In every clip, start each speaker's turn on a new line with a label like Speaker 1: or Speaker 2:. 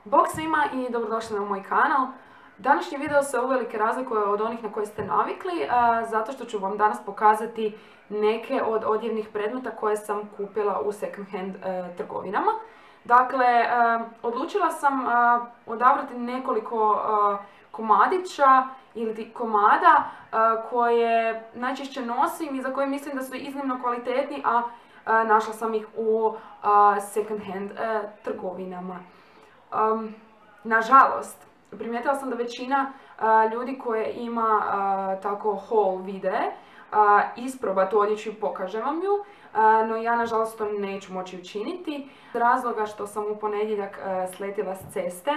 Speaker 1: Bog svima i dobrodošli na moj kanal. Današnji video se uvelike razlikuje od onih na koje ste navikli, zato što ću vam danas pokazati neke od odjevnih predmeta koje sam kupila u second hand trgovinama. Dakle, odlučila sam odabrati nekoliko komadića ili komada koje najčešće nosim i za koje mislim da su iznimno kvalitetni, a našla sam ih u second hand trgovinama. Nažalost, primijetila sam da većina ljudi koje ima tako haul videe isproba tu odjeću i pokažem vam ju, no ja nažalost to neću moći učiniti iz razloga što sam u ponedjeljak sletila s ceste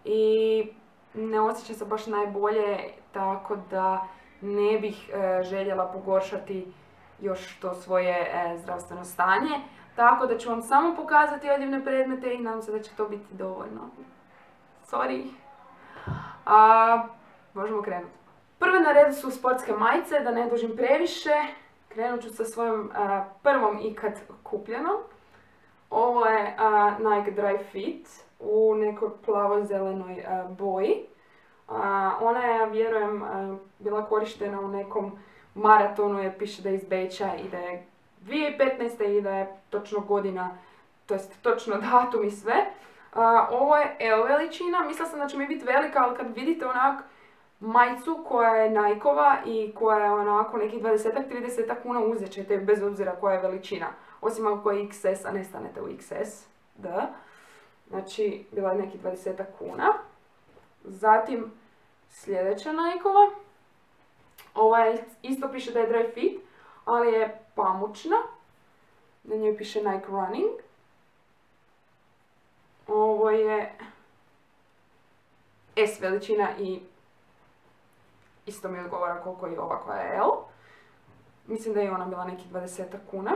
Speaker 1: i ne osjećam se baš najbolje, tako da ne bih željela pogoršati još to svoje zdravstveno stanje. Tako da ću vam samo pokazati odjevne predmete i nadam se da će to biti dovoljno. Sorry. Možemo krenuti. Prve na redu su sportske majice, da ne dužim previše. Krenut ću sa svojom prvom ikad kupljenom. Ovo je Nike Dry Fit u nekoj plavo-zelenoj boji. Ona je, vjerujem, bila korištena u nekom maratonu jer piše da je iz Beča i da je 2015. i da je točno godina, to jest točno datum i sve. Ovo je L veličina, mislila sam da će mi biti velika, ali kad vidite onak majicu koja je Nike-ova i koja je onako nekih 20-30 kuna, uzet ćete bez obzira koja je veličina. Osim ako je XS, a ne stanete u XS. Da. Znači, bila je nekih 20 kuna. Zatim, sljedeća Nike-ova. Ova je, isto piše da je dry fit, ali je pamučna. Na njoj piše Nike Running. Ovo je S veličina i isto mi odgovara koliko je ova koja je L. Mislim da je ona bila nekih 20 kuna.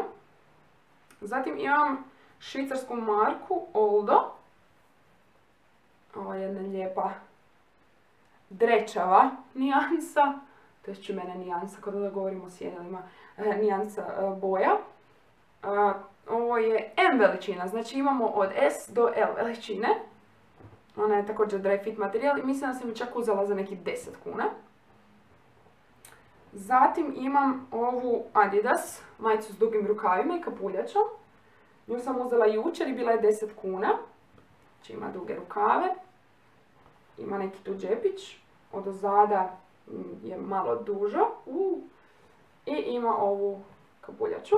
Speaker 1: Zatim imam švicarsku marku Oldo. Ova je jedna lijepa drečava nijansa. To je čumene nijansa, kada da govorimo o sjenilima, nijansa boja. Ovo je M veličina, znači imamo od S do L veličine. Ona je također dry fit materijal i mislim da sam ju čak uzela za nekih 10 kuna. Zatim imam ovu Adidas majicu s dugim rukavima i kapuljačom. Nju sam uzela jučer i bila je 10 kuna. Znači ima duge rukave. Ima neki tu džepić. Odozada je malo dužo. I ima ovu kapuljaču.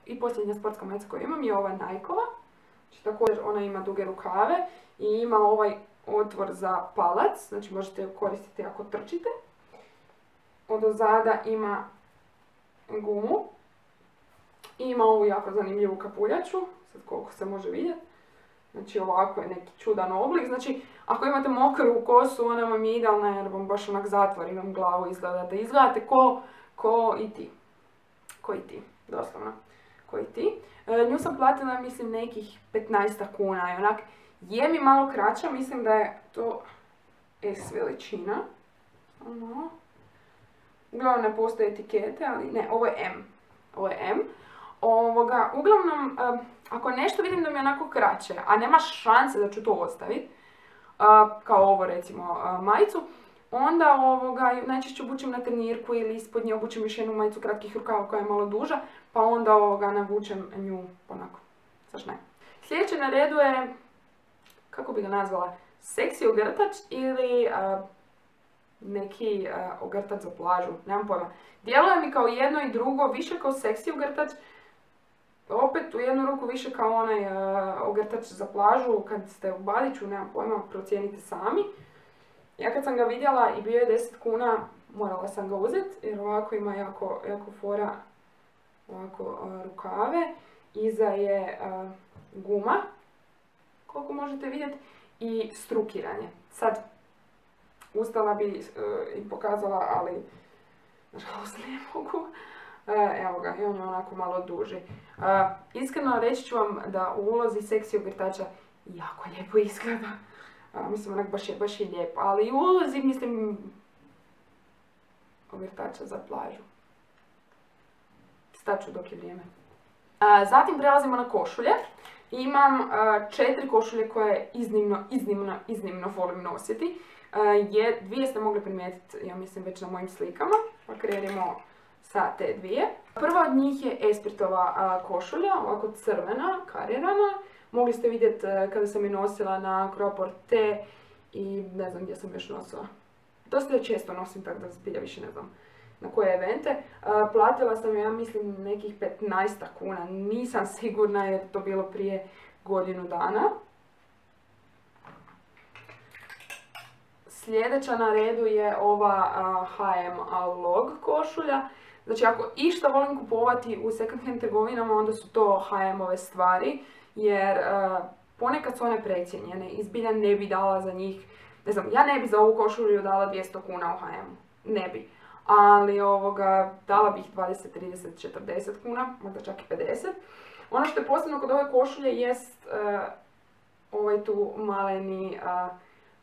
Speaker 1: I posljednja sportska majica koju imam je ova Nike-ova. Znači također ona ima duge rukave i ima ovaj otvor za palac. Znači možete ju koristiti ako trčite. Odozada ima gumu. I ima ovu jako zanimljivu kapuljaču. Sad koliko se može vidjeti. Znači ovako je neki čudan oblik. Znači ako imate mokru kosu ona vam je idealna jer vam baš onak zatvori vam glavu izgledate. Izgledate ko i ti. Ko i ti, doslovno. Ko i ti. Nju sam platila mislim nekih 15 kuna i onak je mi malo kraća, mislim da je to S veličina. Uglavnom ne postoje etikete, ali ne, ovo je M. Ovo je M. Uglavnom, ako nešto vidim da mi je onako kraće, a nema šanse da ću to ostaviti, kao ovo recimo majicu, onda najčešće obučem na trenirku ili ispod nje obučem još jednu majicu kratkih rukava koja je malo duža, pa onda navučem nju onako, zašto ne. Sljedeće na redu je, kako bi ga nazvala, seksi ogrtač ili neki ogrtač za plažu, nemam pojma. Djeluje mi kao jedno i drugo, više kao seksi ogrtač, opet u jednu ruku više kao onaj ogrtač za plažu kad ste u Badiću, nemam pojma, procijenite sami. Ja kad sam ga vidjela i bio je 10 kuna, morala sam ga uzeti jer ovako ima jako fora ovako rukave. Iza je guma, koliko možete vidjeti, i strukiranje. Sad, ustala bi i pokazala, ali nažalost ne mogu. Evo ga, i on je onako malo duži. Iskreno reći ću vam da u ulozi seksi ogrtača jako lijepo izgleda. Mislim onak baš je lijepo, ali u ulozi mislim ogrtača za plažu. Staću dok je vrijeme. Zatim prelazimo na košulje. Imam 4 košulje koje iznimno volim nositi. Dvije ste mogli primijetiti, ja mislim, već na mojim slikama, pa krenimo sa te dvije. Prva od njih je Espritova košulja, ovako crvena, karirana. Mogli ste vidjeti kada sam je nosila na Croix Porte i ne znam gdje sam još nosila. Dosta je često nosim, tako da zbilja više ne znam na koje evente. Platila sam ja mislim nekih 15 kuna, nisam sigurna jer to bilo prije godinu dana. Sljedeća na redu je ova H&M Log košulja. Znači ako išta volim kupovati u second hand trgovinama, onda su to H&M-ove stvari, jer ponekad su one precijenjene i zbilja ne bi dala za njih, ne znam, ja ne bi za ovu košulju dala 200 kuna u H&M-u, ne bi. Ali dala bih 20, 30, 40 kuna, možda čak i 50. Ono što je posebno kod ove košulje jest ovaj tu maleni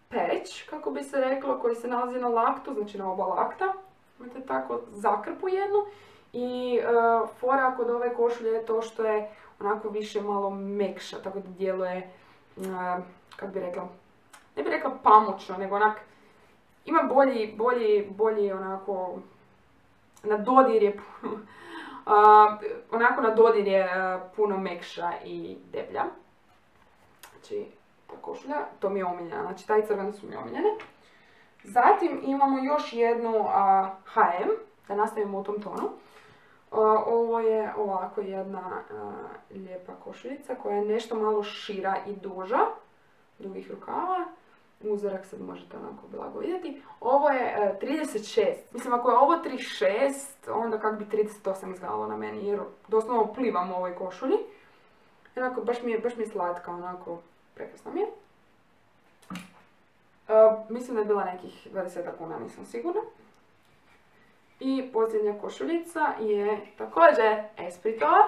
Speaker 1: pereć, kako bi se reklo, koji se nalazi na laktu, znači na oba lakta. Imate tako zakrpu jednu. I fora kod ove košulje je to što je onako više malo mekša, tako da djeluje, kako bi rekla, ne bi rekla pamučno, nego onak, ima bolji onako, na dodir je puno, onako na dodir je puno mekša i deblja. Znači, ta košulja, to mi je omiljena, znači taj crvene su mi omiljene. Zatim imamo još jednu H&M, da nastavimo u tom tonu. Ovo je ovako jedna lijepa košuljica koja je nešto malo šira i duža, dugih rukava. Uzorak sad možete onako blago vidjeti. Ovo je 36. Mislim, ako je ovo 36, onda kak bi 38 izgledalo na meni, jer doslovno plivam u ovoj košulji. Onako, baš mi je slatka, onako, prekrasna mi je. Mislim da je bila nekih 20 kuna, nisam sigurna. I posljednja košuljica je također Espritova.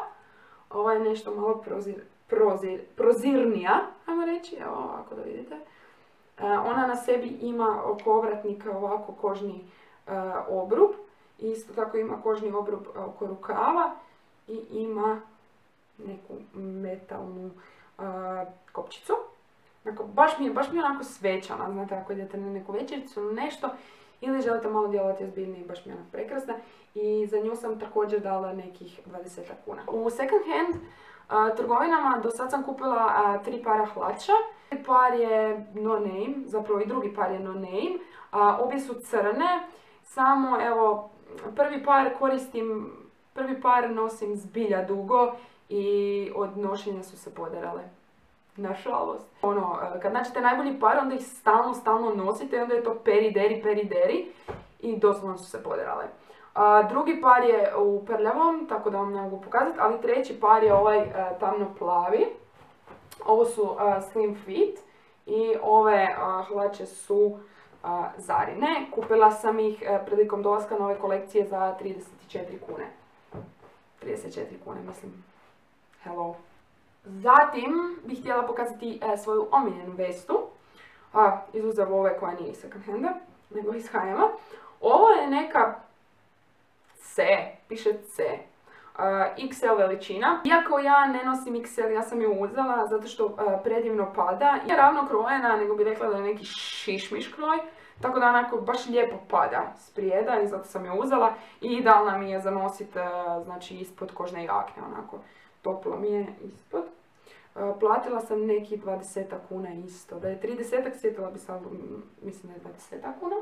Speaker 1: Ovo je nešto malo prozirnija, ajmo reći, evo ovako da vidite. Ona na sebi ima oko ovratnika ovako kožni obrub. Isto tako ima kožni obrub oko rukava i ima neku metalnu kopčicu. Dakle, baš mi je onako svečana, znate, ako idete na neku večericu ili nešto, ili želite malo djelovati ozbiljnije, baš mi je onako prekrasna. I za nju sam također dala nekih 20 kuna. U second hand trgovinama do sad sam kupila 3 para hlača. Prvi par je no name, zapravo i drugi par je no name. Obje su crne, samo evo, prvi par nosim zbilja dugo i od nošenja su se poderale. Nažalost. Kad nađete najbolji par, onda ih stalno nosite i onda je to peri-deri i doslovno su se poderale. Drugi par je u prljavom, tako da vam ne mogu pokazati, ali treći par je ovaj tamno plavi. Ovo su slim fit i ove hlače su Zarine. Kupila sam ih prilikom dolaska nove kolekcije za 34 kune. 34 kune, mislim. Hello. Zatim bih htjela pokazati svoju omiljenu vestu, izuzev ove koja nije iz second handa, nego iz H&M-a. Ovo je neka C, piše C, XL veličina. Iako ja ne nosim XL, ja sam ju uzela zato što predivno pada. Nije ravno krojena, nego bi rekla da je neki šišmiš kroj. Tako da onako baš lijepo pada sprijeda i zato sam ju uzela. I idealna mi je za nosit, znači ispod kožne jakne, onako. Toplo mi je ispod. Platila sam nekih 20 kuna isto. Da je 30, sjetila bi sad, mislim da je 20 kuna.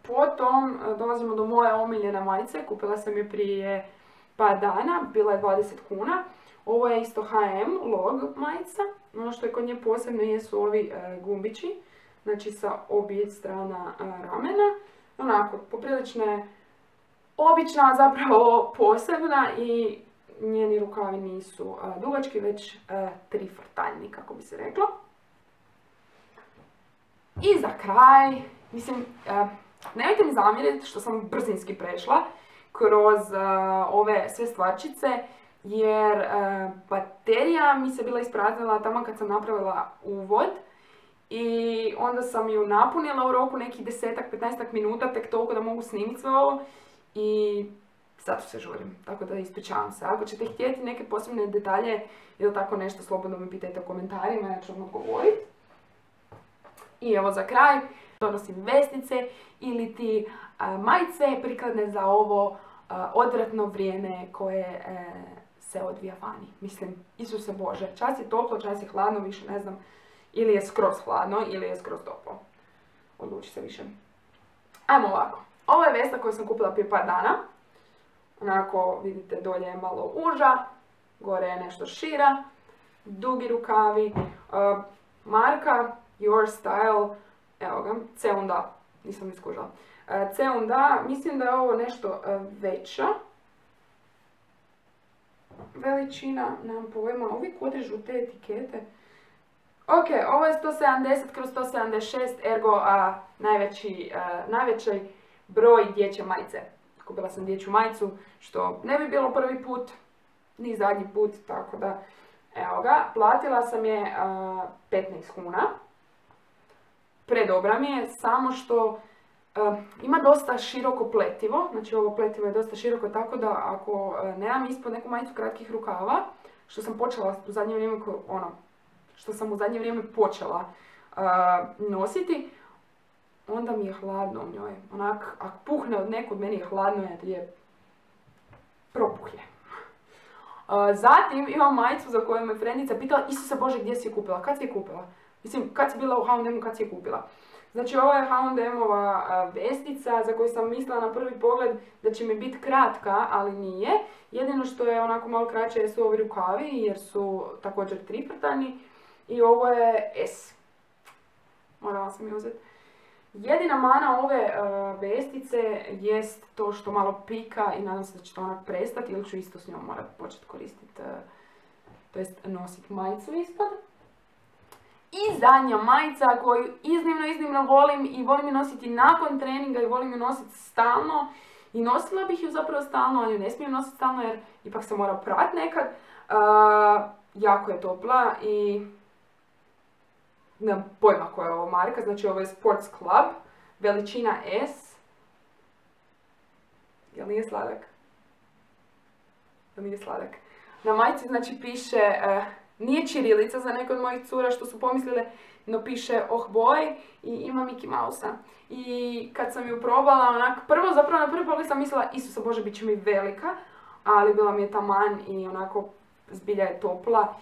Speaker 1: Potom dolazimo do moje omiljene majice. Kupila sam je prije par dana, bila je 20 kuna. Ovo je isto H&M Log majica. Ono što je kod nje posebno jesu ovi gumbići. Znači sa obje strana ramena. Onako, poprilično je obična, zapravo posebna i njeni rukavi nisu dugački, već trifrtaljni, kako bi se reklo. I za kraj, mislim, nemojte mi zamjeriti što sam brzinski prešla kroz ove sve stvarčice, jer baterija mi se bila ispraznila tamo kad sam napravila uvod. I onda sam ju napunila u roku nekih 10-15 minuta, tek toliko da mogu snimiti sve ovo. I zato se žurim, tako da ispričavam se. Ako ćete htjeti neke posebne detalje ili tako nešto, slobodno mi pitajte u komentarima, ja ću vam odgovoriti. I evo za kraj, donosim vestice ili ti majice prikladne za ovo odvratno vrijeme koje se odvija vani. Mislim, Isuse Bože, čas je toplo, čas je hladno, više ne znam, ili je skroz hladno ili je skroz toplo. Odluči se više. Ajmo ovako. Ovo je vesta koju sam kupila prije par dana. Onako, vidite, dolje je malo uža, gore je nešto šira, dugi rukavi, marka Your Style, evo ga, C&A, nisam iskužila. C&A, mislim da je ovo nešto veća veličina, nemam pojma, uvijek odrežu te etikete. Ok, ovo je 170x176, ergo najveći broj dječje majice. Kupila sam dječju majicu, što ne bi bilo prvi put, ni zadnji put, tako da, evo ga, platila sam je 15 kuna. Predobra mi je, samo što ima dosta široko pletivo, znači ovo pletivo je dosta široko, tako da ako nemam ispod neku majicu kratkih rukava, što sam počela u zadnje vrijeme, počela nositi, onda mi je hladno u njoj. Onak, ako puhne od nekud, meni je hladno jer je propuh je. Zatim imam majicu za koju me frendica pitala, Isuse Bože, gdje si je kupila? Kad si je kupila? Mislim, kad si bila u H&M-u, kad si je kupila? Znači, ovo je H&M-ova vestica za koju sam mislila na prvi pogled da će mi biti kratka, ali nije. Jedino što je onako malo kraće su ovi rukavi jer su također triprtani i ovo je S. Morala sam je uzeti. Jedina mana ove vestice jest to što malo pika i nadam se da će to onak prestati ili ću isto s njom morat početi koristiti, to jest nositi majicu ispod. I zadnja majica koju iznimno volim i volim je nositi nakon treninga i volim je nositi stalno. I nosila bih ju zapravo stalno, ali ju ne smijem nositi stalno jer ipak se mora prati nekad. Jako je topla i nemam pojma koja je ovo marka, znači ovo je Sports Club, veličina S. Jel nije sladak? Jel nije sladak? Na majici znači piše, nije ćirilica za neke od mojih cura što su pomislile, no piše oh boy i ima Mickey Mouse-a. I kad sam ju probala, onak, zapravo na prvi pogled sam mislila, Isuse Bože, bit će mi velika, ali bila mi je taman i onako zbilja je topla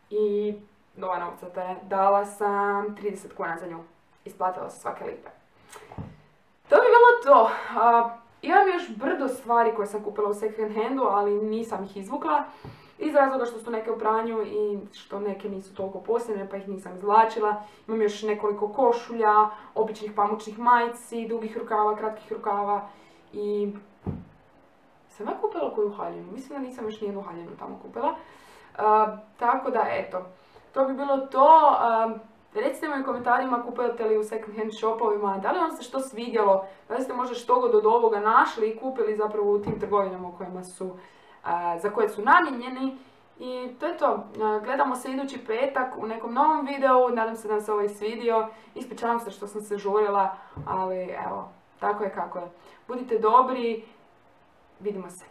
Speaker 1: i nova novca te je. Dala sam 30 kuna za nju. Isplatila se svake lipe. To bi bilo to. Imam još brdo stvari koje sam kupila u second handu, ali nisam ih izvukla. Iz razloga što su neke u pranju i što neke nisu toliko posljedne pa ih nisam izvlačila. Imam još nekoliko košulja, običnih pamučnih majici, dugih rukava, kratkih rukava i... Sam ja kupila koju haljinu? Mislim da nisam još nijednu haljinu tamo kupila. Tako da eto, to bi bilo to. Recite mi u komentarima kupujete li u second hand shopovima, da li vam se što svidjelo, da li ste možda što god od ovoga našli i kupili zapravo u tim trgovinama za koje su namijenjeni. I to je to. Gledamo se idući petak u nekom novom videu, nadam se da vam se ovaj svidio. Ispričavam se što sam se žurila, ali evo, tako je kako je. Budite dobri, vidimo se.